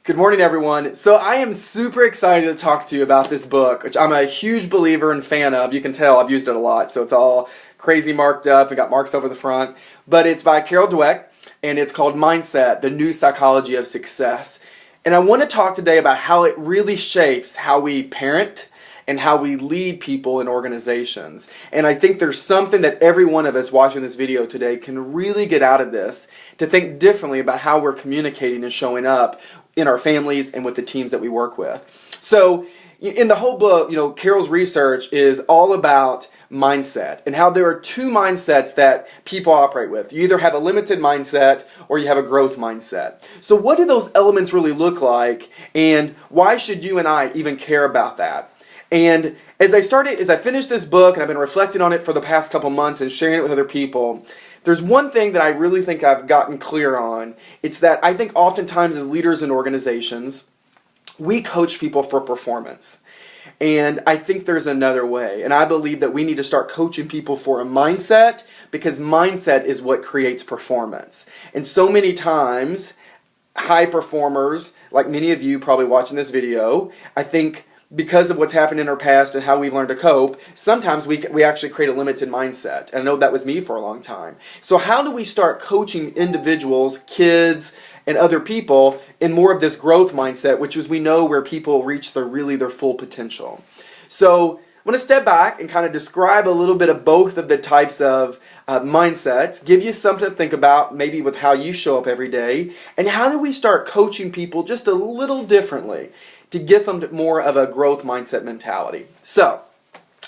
Good morning, everyone. So I am super excited to talk to you about this book, which I'm a huge believer and fan of. You can tell I've used it a lot, so it's all crazy marked up and got marks over the front. But it's by Carol Dweck, and it's called Mindset, The New Psychology of Success. And I want to talk today about how it really shapes how we parent and how we lead people in organizations. And I think there's something that every one of us watching this video today can really get out of this, to think differently about how we're communicating and showing up in our families and with the teams that we work with. So in the whole book, Carol's research is all about mindset and how there are two mindsets that people operate with. You either have a limited mindset or you have a growth mindset. So what do those elements really look like, and why should you and I even care about that? And as I finished this book, and I've been reflecting on it for the past couple months and sharing it with other people, there's one thing that I really think I've gotten clear on. It's that I think oftentimes as leaders in organizations, we coach people for performance. And I think there's another way. And I believe that we need to start coaching people for a mindset, because mindset is what creates performance. And so many times, high performers, like many of you probably watching this video, I think because of what's happened in our past and how we've learned to cope, sometimes we actually create a limited mindset. And I know that was me for a long time. So how do we start coaching individuals, kids, and other people in more of this growth mindset, which is we know where people reach their full potential? So I want to step back and kind of describe a little bit of both of the types of mindsets, give you something to think about maybe with how you show up every day, and how do we start coaching people just a little differently to get them to more of a growth mindset mentality. So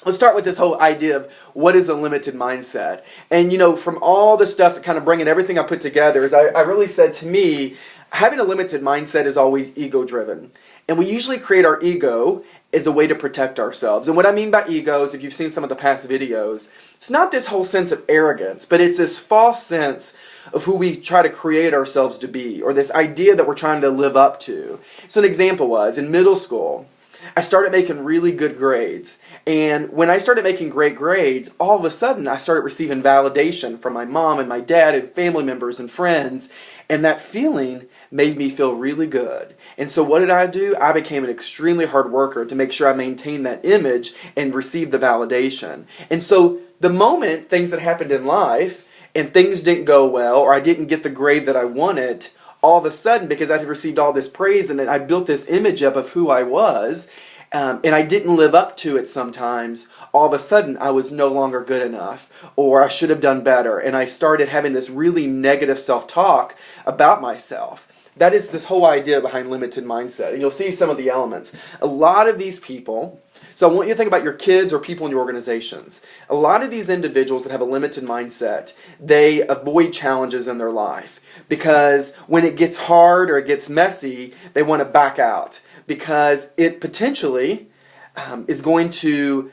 let's start with this whole idea of what is a limited mindset. And from all the stuff that kind of bringing everything I put together, is I really said, to me, having a limited mindset is always ego driven. And we usually create our ego as a way to protect ourselves. And what I mean by egos, if you've seen some of the past videos, it's not this whole sense of arrogance, but it's this false sense of who we try to create ourselves to be, or this idea that we're trying to live up to. So an example was, in middle school, I started making really good grades. And when I started making great grades, all of a sudden I started receiving validation from my mom and my dad and family members and friends. And that feeling made me feel really good. And so what did I do? I became an extremely hard worker to make sure I maintained that image and received the validation. And so the moment things that happened in life and things didn't go well, or I didn't get the grade that I wanted, all of a sudden, because I had received all this praise and I built this image up of who I was, and I didn't live up to it sometimes, all of a sudden I was no longer good enough, or I should have done better, and I started having this really negative self-talk about myself. That is this whole idea behind limited mindset, and you'll see some of the elements. A lot of these people, so I want you to think about your kids or people in your organizations. A lot of these individuals that have a limited mindset, they avoid challenges in their life, because when it gets hard or it gets messy, they want to back out, because it potentially is going to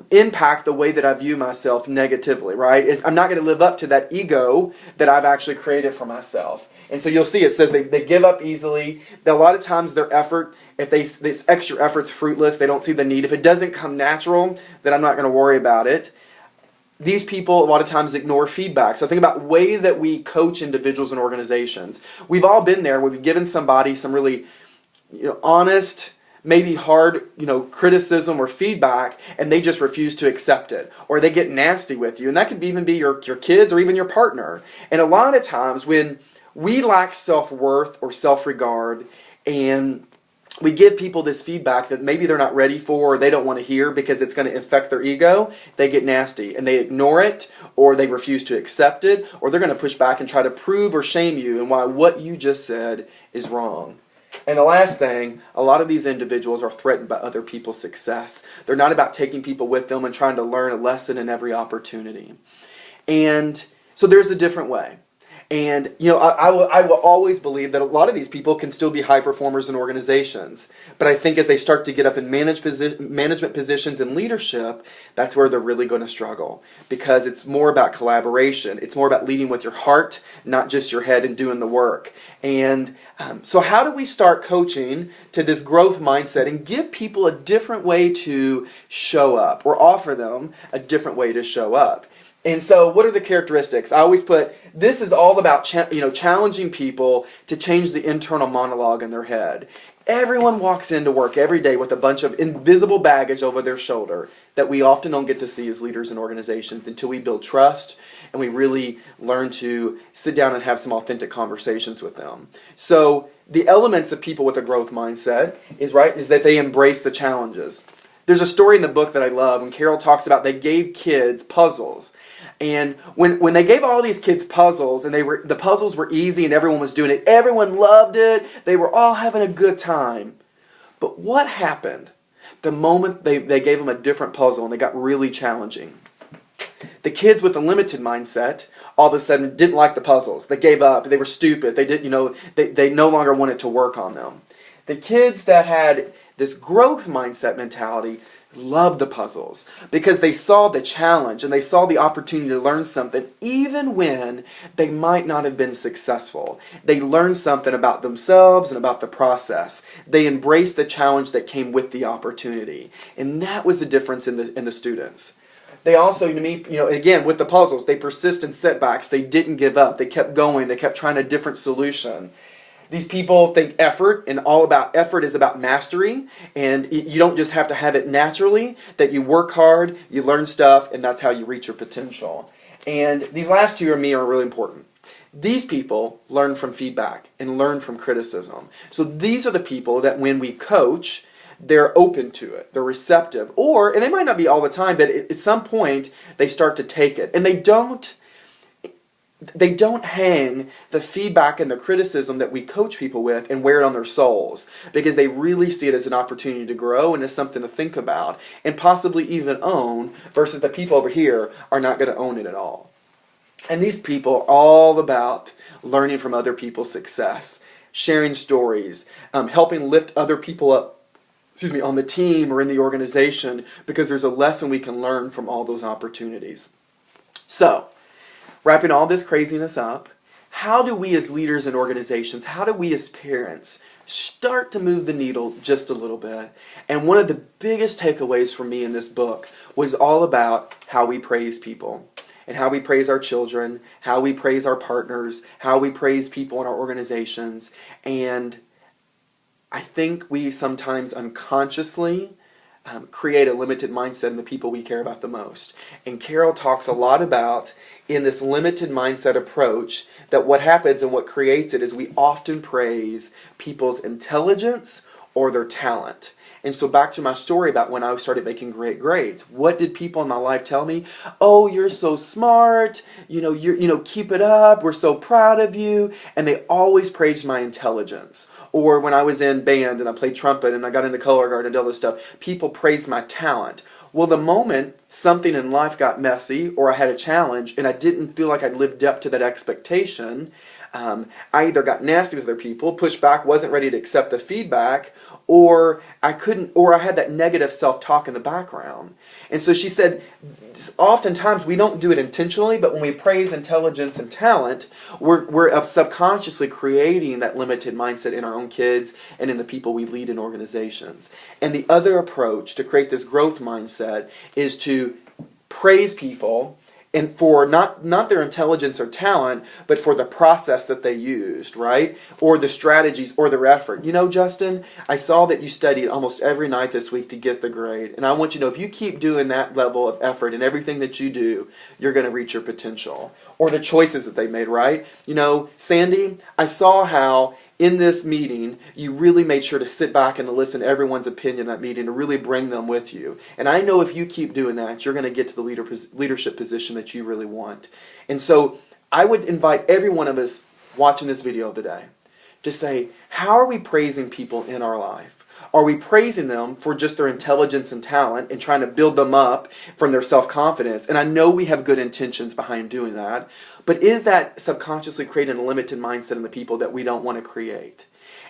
impact the way that I view myself negatively, right? I'm not going to live up to that ego that I've actually created for myself. And so you'll see it says they give up easily. That a lot of times their effort, if this extra effort's fruitless, they don't see the need. If it doesn't come natural, then I'm not going to worry about it. These people a lot of times ignore feedback. So think about the way that we coach individuals and organizations. We've all been there where we've given somebody some really honest, maybe hard, criticism or feedback, and they just refuse to accept it, or they get nasty with you. And that could even be your kids or even your partner. And a lot of times when we lack self-worth or self-regard, and we give people this feedback that maybe they're not ready for, or they don't want to hear because it's going to affect their ego, they get nasty and they ignore it, or they refuse to accept it, or they're going to push back and try to prove or shame you and why what you just said is wrong. And the last thing, a lot of these individuals are threatened by other people's success. They're not about taking people with them and trying to learn a lesson in every opportunity. And so there's a different way. And, I will always believe that a lot of these people can still be high performers in organizations. But I think as they start to get up in management positions and leadership, that's where they're really going to struggle. Because it's more about collaboration. It's more about leading with your heart, not just your head, and doing the work. And so how do we start coaching to this growth mindset and give people a different way to show up, or offer them a different way to show up? And so what are the characteristics? I always put, this is all about challenging people to change the internal monologue in their head. Everyone walks into work every day with a bunch of invisible baggage over their shoulder that we often don't get to see as leaders in organizations until we build trust and we really learn to sit down and have some authentic conversations with them. So the elements of people with a growth mindset is that they embrace the challenges. There's a story in the book that I love when Carol talks about they gave kids puzzles. And when they gave all these kids puzzles, and the puzzles were easy and everyone was doing it, everyone loved it, they were all having a good time. But what happened the moment they gave them a different puzzle and they got really challenging? The kids with the limited mindset all of a sudden didn't like the puzzles. They gave up. They were stupid. They no longer wanted to work on them. The kids that had this growth mindset mentality loved the puzzles because they saw the challenge and they saw the opportunity to learn something even when they might not have been successful. They learned something about themselves and about the process. They embraced the challenge that came with the opportunity. And that was the difference in the students. They also, again, with the puzzles, they persist in setbacks. They didn't give up. They kept going. They kept trying a different solution. These people think effort is about mastery, and you don't just have to have it naturally, that you work hard, you learn stuff, and that's how you reach your potential. And these last two are really important. These people learn from feedback and learn from criticism. So these are the people that when we coach, they're open to it, they're receptive, and they might not be all the time, but at some point they start to take it. And they don't hang the feedback and the criticism that we coach people with and wear it on their souls, because they really see it as an opportunity to grow and as something to think about and possibly even own, versus the people over here are not going to own it at all. And these people are all about learning from other people's success, sharing stories, helping lift other people up, on the team or in the organization, because there's a lesson we can learn from all those opportunities. So, wrapping all this craziness up, how do we as leaders in organizations, how do we as parents start to move the needle just a little bit? And one of the biggest takeaways for me in this book was all about how we praise people and how we praise our children, how we praise our partners, how we praise people in our organizations. And I think we sometimes unconsciously create a limited mindset in the people we care about the most. And Carol talks a lot about, in this limited mindset approach, that what happens and what creates it is we often praise people's intelligence or their talent. And so back to my story about when I started making great grades. What did people in my life tell me? Oh, you're so smart. Keep it up. We're so proud of you. And they always praised my intelligence. Or when I was in band and I played trumpet and I got into color guard and all this stuff, people praised my talent. Well, the moment something in life got messy or I had a challenge and I didn't feel like I'd lived up to that expectation, I either got nasty with other people, pushed back, wasn't ready to accept the feedback, or I had that negative self-talk in the background. And so she said, oftentimes we don't do it intentionally, but when we praise intelligence and talent, we're subconsciously creating that limited mindset in our own kids and in the people we lead in organizations. And the other approach to create this growth mindset is to praise people, and for not their intelligence or talent, but for the process that they used, right? Or the strategies or their effort. Justin, I saw that you studied almost every night this week to get the grade. And I want you to know, if you keep doing that level of effort in everything that you do, you're going to reach your potential. Or the choices that they made, right? Sandy, I saw how in this meeting, you really made sure to sit back and to listen to everyone's opinion in that meeting, to really bring them with you. And I know if you keep doing that, you're going to get to the leadership position that you really want. And so I would invite every one of us watching this video today to say, how are we praising people in our life? Are we praising them for just their intelligence and talent and trying to build them up from their self-confidence? And I know we have good intentions behind doing that, but is that subconsciously creating a limited mindset in the people that we don't want to create?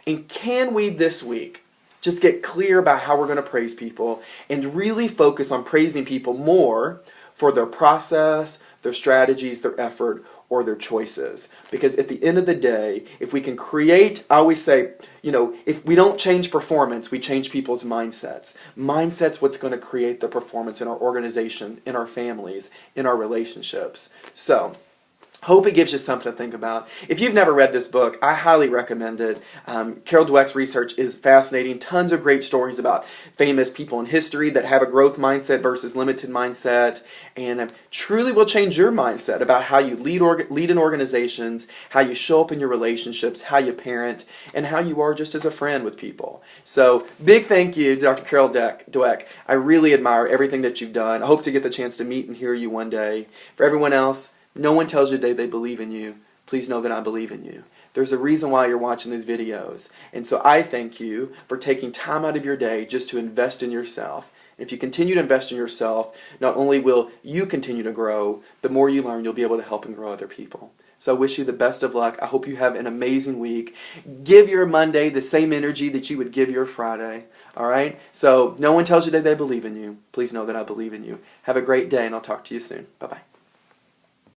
And can we this week just get clear about how we're going to praise people and really focus on praising people more for their process, their strategies, their effort, or their choices. Because at the end of the day, if we can create, I always say, if we don't change performance, we change people's mindsets. Mindset's what's going to create the performance in our organization, in our families, in our relationships. So, hope it gives you something to think about. If you've never read this book, I highly recommend it. Carol Dweck's research is fascinating. Tons of great stories about famous people in history that have a growth mindset versus limited mindset, and truly will change your mindset about how you lead in organizations, how you show up in your relationships, how you parent, and how you are just as a friend with people. So, big thank you to Dr. Carol Dweck. I really admire everything that you've done. I hope to get the chance to meet and hear you one day. For everyone else, no one tells you today they believe in you. Please know that I believe in you. There's a reason why you're watching these videos. And so I thank you for taking time out of your day just to invest in yourself. And if you continue to invest in yourself, not only will you continue to grow, the more you learn, you'll be able to help and grow other people. So I wish you the best of luck. I hope you have an amazing week. Give your Monday the same energy that you would give your Friday. All right? So no one tells you that they believe in you. Please know that I believe in you. Have a great day, and I'll talk to you soon. Bye-bye.